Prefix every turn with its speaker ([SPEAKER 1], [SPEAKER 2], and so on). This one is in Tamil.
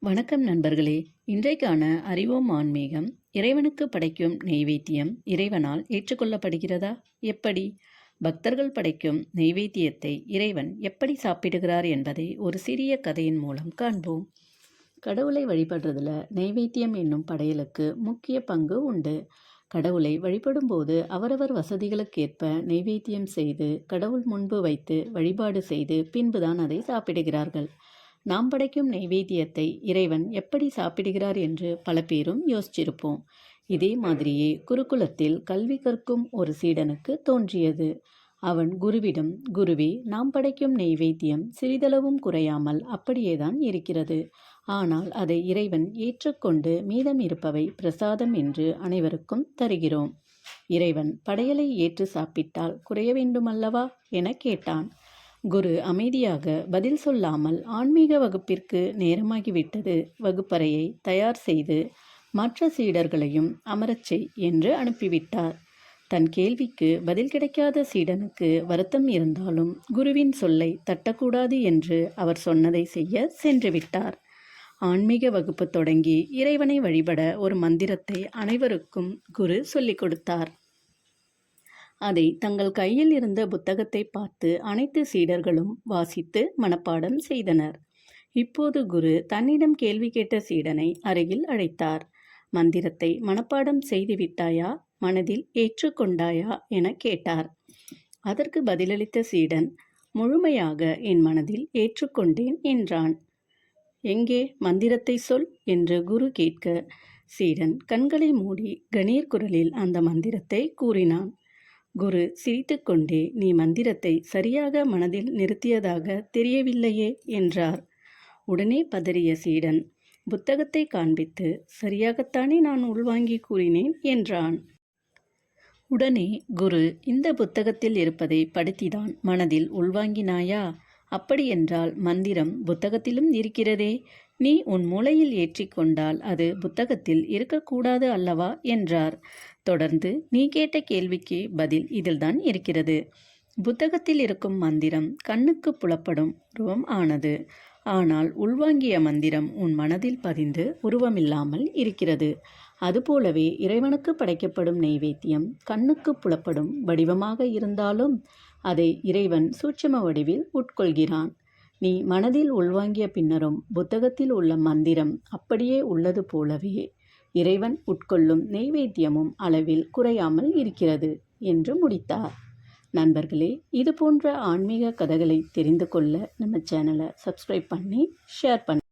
[SPEAKER 1] வணக்கம் நண்பர்களே. இன்றைக்கான அறிவோம் ஆன்மீகம். இறைவனுக்கு படைக்கும் நெய்வேத்தியம் இறைவனால் ஏற்றுக்கொள்ளப்படுகிறதா? எப்படி? பக்தர்கள் படைக்கும் நெய்வேத்தியத்தை இறைவன் எப்படி சாப்பிடுகிறார் என்பதை ஒரு சிறிய கதையின் மூலம் காண்போம். கடவுளை வழிபடுறதுல நெய்வேத்தியம் என்னும் படையலுக்கு முக்கிய பங்கு உண்டு. கடவுளை வழிபடும்போது அவரவர் வசதிகளுக்கேற்ப நெய்வேத்தியம் செய்து கடவுள் முன்பு வைத்து வழிபாடு செய்து பின்புதான் அதை சாப்பிடுகிறார்கள். நாம் படைக்கும் நெய்வேத்தியத்தை இறைவன் எப்படி சாப்பிடுகிறார் என்று பல பேரும் யோசிச்சிருப்போம். இதே மாதிரியே குருகுலத்தில் கல்வி கற்கும் ஒரு சீடனுக்கு தோன்றியது. அவன் குருவிடம், குருவே, நாம் படைக்கும் நெய்வேத்தியம் சிறிதளவும் குறையாமல் அப்படியேதான் இருக்கிறது. ஆனால் அதை இறைவன் ஏற்றுக்கொண்டு மீதம் இருப்பவை பிரசாதம் என்று அனைவருக்கும் தருகிறோம். இறைவன் படையலை ஏற்று சாப்பிட்டால் குறைய வேண்டுமல்லவா என கேட்டான். குரு அமைதியாக பதில் சொல்லாமல், ஆன்மீக வகுப்பிற்கு நேரமாகிவிட்டது, வகுப்பறையை தயார் செய்து மற்ற சீடர்களையும் அமரச் செய் என்று அனுப்பிவிட்டார். தன் கேள்விக்கு பதில் கிடைக்காத சீடனுக்கு வருத்தம் இருந்தாலும் குருவின் சொல்லை தட்டக்கூடாது என்று அவர் சொன்னதை செய்ய சென்று விட்டார். ஆன்மீக வகுப்பு தொடங்கி இறைவனை வழிபட ஒரு மந்திரத்தை அனைவருக்கும் குரு சொல்லிக் கொடுத்தார். அதை தங்கள் கையில் இருந்த புத்தகத்தை பார்த்து அனைத்து சீடர்களும் வாசித்து மனப்பாடம் செய்தனர். இப்போது குரு தன்னிடம் கேள்வி கேட்ட சீடனை அருகில் அழைத்தார். மந்திரத்தை மனப்பாடம் செய்து விட்டாயா, மனதில் ஏற்றுக்கொண்டாயா என கேட்டார். அதற்கு பதிலளித்த சீடன், முழுமையாக என் மனதில் ஏற்றுக்கொண்டேன் என்றான். எங்கே மந்திரத்தை சொல் என்று குரு கேட்க, சீடன் கண்களை மூடி கணீர் குரலில் அந்த மந்திரத்தை கூறினான். குரு சிரித்துக்கொண்டே, நீ மந்திரத்தை சரியாக மனதில் நிறுத்தியதாக தெரியவில்லையே என்றார். உடனே பதறிய சீடன் புத்தகத்தை காண்பித்து, சரியாகத்தானே நான் உள்வாங்கி கூறினேன் என்றான். உடனே குரு, இந்த புத்தகத்தில் இருப்பதை படித்திதான் மனதில் உள்வாங்கினாயா? அப்படியென்றால் மந்திரம் புத்தகத்திலும் இருக்கிறதே. நீ உன் மூளையில் ஏற்றிக்கொண்டால் அது புத்தகத்தில் இருக்கக்கூடாது அல்லவா என்றார். தொடர்ந்து, நீ கேட்ட கேள்விக்கு பதில் இதில்தான் இருக்கிறது. புத்தகத்தில் இருக்கும் மந்திரம் கண்ணுக்கு புலப்படும் உருவம் ஆனது. ஆனால் உள்வாங்கிய மந்திரம் உன் மனதில் பதிந்து உருவமில்லாமல் இருக்கிறது. அதுபோலவே இறைவனுக்கு படைக்கப்படும் நெய்வேத்தியம் கண்ணுக்கு புலப்படும் வடிவமாக இருந்தாலும் அதை இறைவன் சூட்சும வடிவில் உட்கொள்கிறான். நீ மனதில் உள்வாங்கிய பின்னரும் புத்தகத்தில் உள்ள மந்திரம் அப்படியே உள்ளது போலவே இறைவன் உட்கொள்ளும் நெய்வேத்தியமும் அளவில் குறையாமல் இருக்கிறது என்று முடித்தார். நண்பர்களே, இது போன்ற ஆன்மீக கதைகளை தெரிந்து கொள்ள நம்ம சேனலை சப்ஸ்கிரைப் பண்ணி ஷேர் பண்ணி